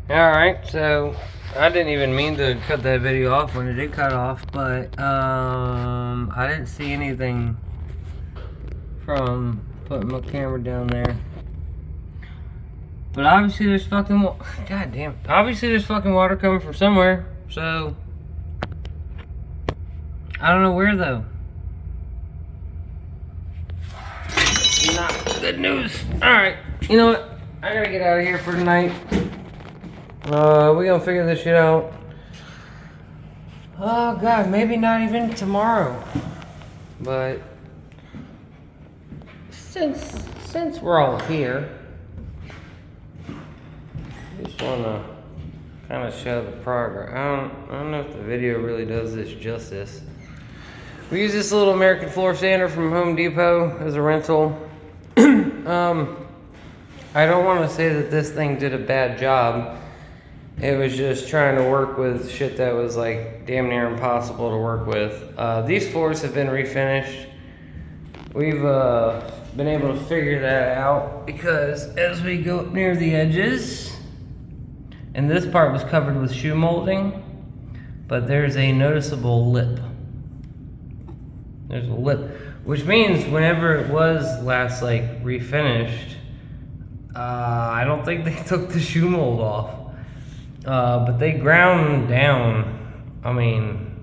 Alright, so I didn't even mean to cut that video off when it did cut off, but I didn't see anything from putting my camera down there. But obviously there's fucking god damn. Obviously there's fucking water coming from somewhere, so I don't know where though. Not good news. Alright, you know what? I gotta get out of here for tonight. We gonna figure this shit out. Oh god, maybe not even tomorrow. But since we're all here, I just wanna kind of show the progress. I don't know if the video really does this justice. We use this little American floor sander from Home Depot as a rental. I don't want to say that this thing did a bad job. It was just trying to work with shit that was like damn near impossible to work with. These floors have been refinished. We've been able to figure that out because as we go up near the edges, and this part was covered with shoe molding, but there's a noticeable lip. There's a lip, which means whenever it was last like refinished, I don't think they took the shoe mold off. But they ground down. I mean,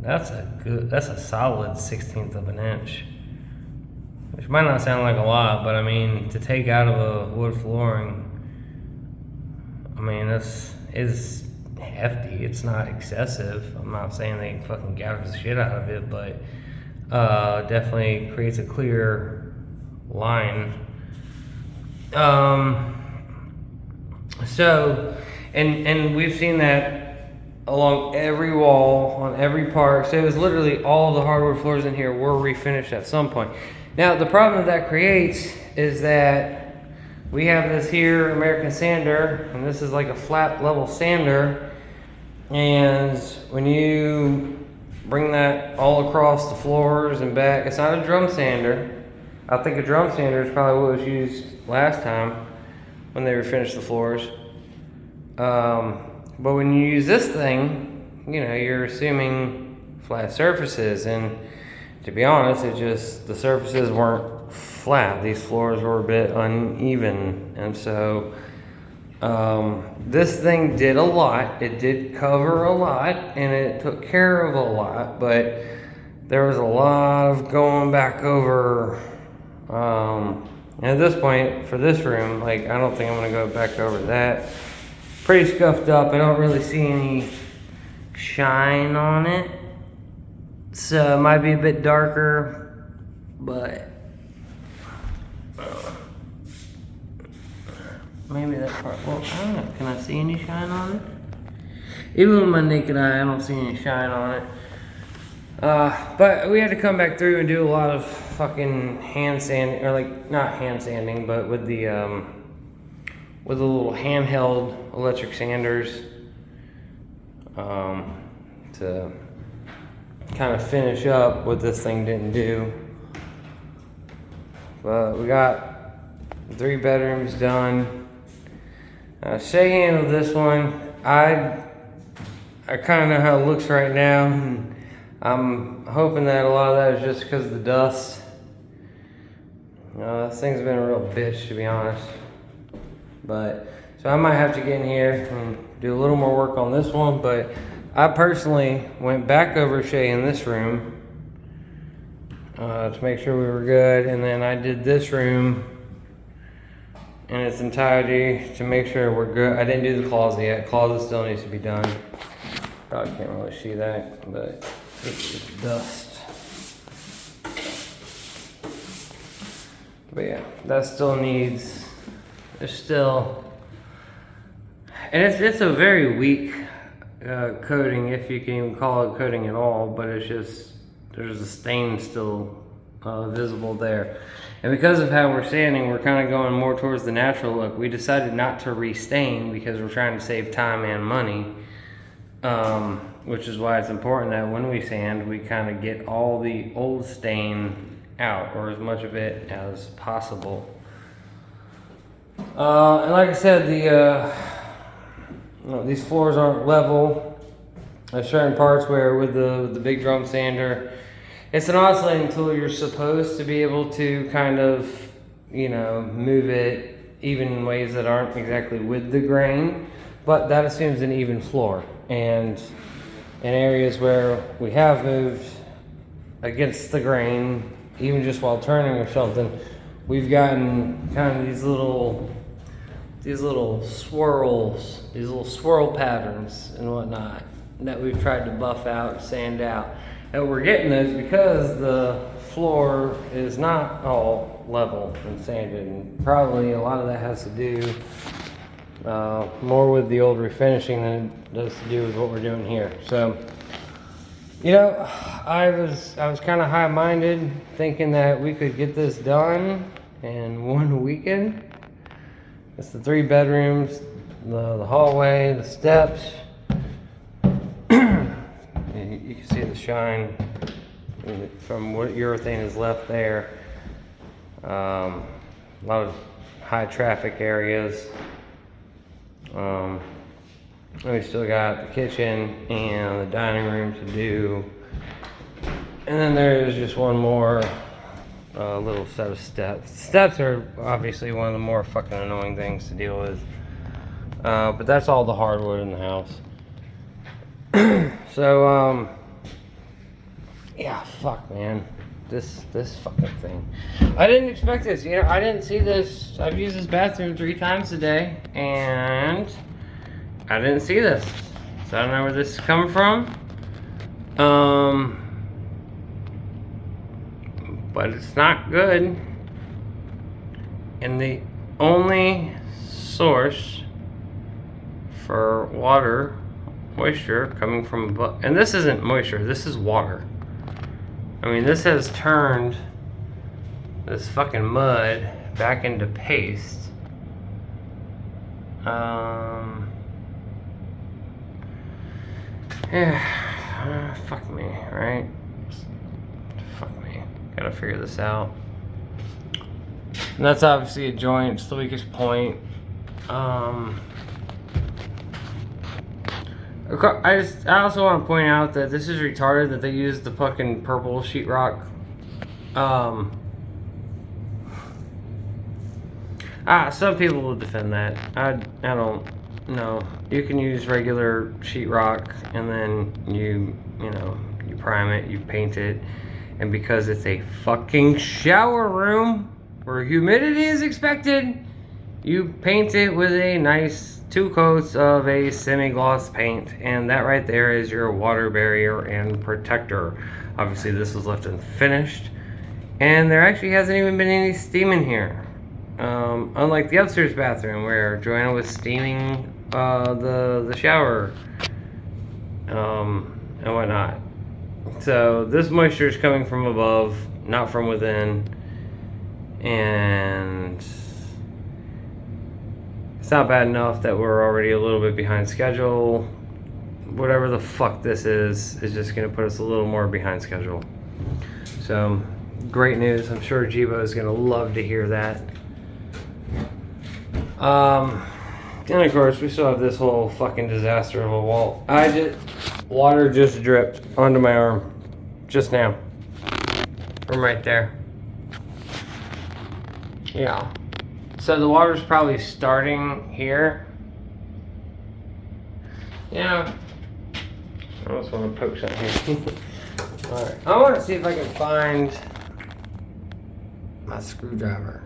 that's a solid 1/16 of an inch. Which might not sound like a lot, but I mean, to take out of a wood flooring, I mean, this is hefty. It's not excessive. I'm not saying they fucking gouge the shit out of it, but definitely creates a clear line. And we've seen that along every wall, on every part. So it was literally all the hardwood floors in here were refinished at some point. Now, the problem that creates is that we have this here American sander, and this is like a flat level sander. And when you bring that all across the floors and back, it's not a drum sander. I think a drum sander is probably what was used last time when they refinished the floors. But when you use this thing, you know, you're assuming flat surfaces, and to be honest, the surfaces weren't flat. These floors were a bit uneven, and so this thing did a lot. It did cover a lot, and it took care of a lot, but there was a lot of going back over. And at this point, for this room, like, I don't think I'm gonna go back over that. Pretty scuffed up. I don't really see any shine on it, so it might be a bit darker, but maybe that part. Well, I don't know. Can I see any shine on it? Even with my naked eye, I don't see any shine on it. But we had to come back through and do a lot of fucking hand sanding, or like not hand sanding, but with the little handheld electric sanders to kind of finish up what this thing didn't do. But we got 3 bedrooms done. Shay handled this one. I kind of know how it looks right now, and I'm hoping that a lot of that is just because of the dust. This thing's been a real bitch, to be honest. But so I might have to get in here and do a little more work on this one. But I personally went back over Shay in this room to make sure we were good, and then I did this room in its entirety to make sure we're good. I didn't do the closet yet. Closet still needs to be done. Probably can't really see that, but it's dust. But yeah, that still needs. There's still, and it's a very weak coating, if you can even call it coating at all. But it's just there's a stain still visible there. And because of how we're sanding, we're kind of going more towards the natural look. We decided not to restain because we're trying to save time and money, which is why it's important that when we sand, we kind of get all the old stain out, or as much of it as possible. And like I said, these floors aren't level. There's certain parts where with the big drum sander, it's an oscillating tool. You're supposed to be able to kind of, you know, move it even in ways that aren't exactly with the grain, but that assumes an even floor. And in areas where we have moved against the grain, even just while turning or something, we've gotten kind of these little swirls, these little swirl patterns and whatnot that we've tried to buff out, sand out. And we're getting those because the floor is not all level and sanded, and probably a lot of that has to do more with the old refinishing than it does to do with what we're doing here. So, you know, I was kind of high-minded, thinking that we could get this done in one weekend. It's the 3 bedrooms, the hallway, the steps. You can see the shine from what urethane is left there. A lot of high traffic areas. We still got the kitchen and the dining room to do. And then there's just one more little set of steps. Steps are obviously one of the more fucking annoying things to deal with. But that's all the hardwood in the house. So, yeah, fuck, man. This fucking thing. I didn't expect this, you know, I didn't see this. I've used this bathroom 3 times a day, and I didn't see this. So I don't know where this is coming from. But it's not good. And the only source for water, moisture coming from above, and this isn't moisture, this is water. I mean, this has turned this fucking mud back into paste. Yeah, fuck me, right? Fuck me. Gotta figure this out. And that's obviously a joint, it's the weakest point. I also want to point out that this is retarded that they used the fucking purple sheetrock. Some people will defend that. I don't know. You can use regular sheetrock, and then you prime it, you paint it, and because it's a fucking shower room where humidity is expected, you paint it with a nice 2 coats of a semi-gloss paint, and that right there is your water barrier and protector. Obviously this was left unfinished, and there actually hasn't even been any steam in here. Unlike the upstairs bathroom where Joanna was steaming the shower and whatnot. So this moisture is coming from above, not from within, and it's not bad enough that we're already a little bit behind schedule. Whatever the fuck this is just gonna put us a little more behind schedule. So, great news. I'm sure Jibo is gonna love to hear that. And of course, we still have this whole fucking disaster of a wall. Water just dripped onto my arm just now. From right there. Yeah. So the water's probably starting here. Yeah. I just want to poke something here. Alright. I want to see if I can find my screwdriver.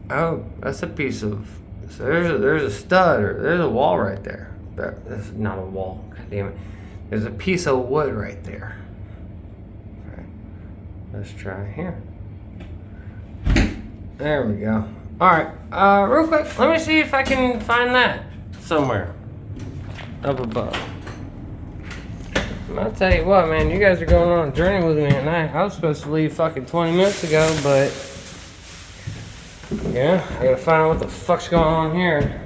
Oh, that's a piece of. So there's a stud, or there's a wall right there. That's not a wall. God damn it. There's a piece of wood right there. Okay. Let's try here. There we go. Alright, real quick, let me see if I can find that somewhere up above. I'll tell you what, man, you guys are going on a journey with me tonight. I was supposed to leave fucking 20 minutes ago, but yeah, I gotta find out what the fuck's going on here.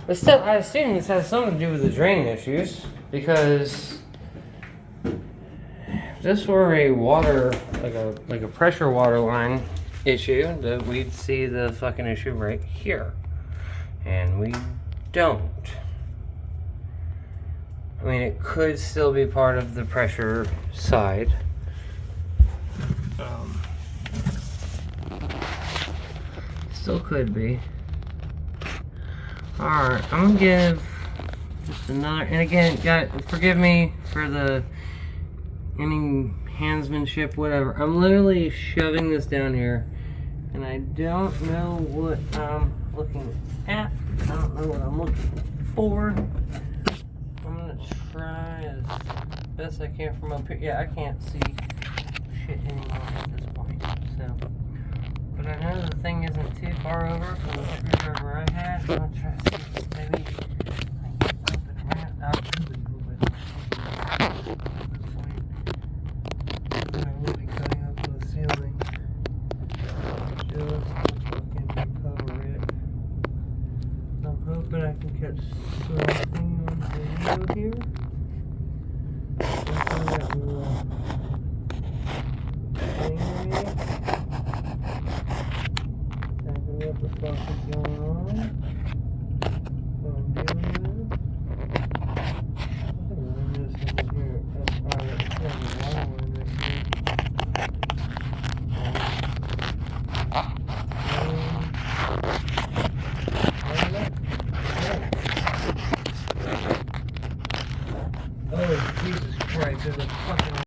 But still, I assume this has something to do with the drain issues, because this were a water, like a pressure water line issue, that we'd see the fucking issue right here. And we don't. I mean, it could still be part of the pressure side. Still could be. Alright, I'm gonna give just another, and again, guys, forgive me for any handsmanship, whatever. I'm literally shoving this down here, and I don't know what I'm looking at. I don't know what I'm looking for. I'm gonna try as best I can from up here. Yeah, I can't see shit anymore at this point, so. But I know the thing isn't too far over from the screwdriver I had. I'm gonna try to see if maybe I can move it around. I'll really move it at this point. I will be cutting up the ceiling just to fucking cover it. I'm hoping I can catch something on video here. Something that will hang me. What the fuck is going on? What I'm dealing with? I think I'm missing here. That's alright, it's not a long one this year.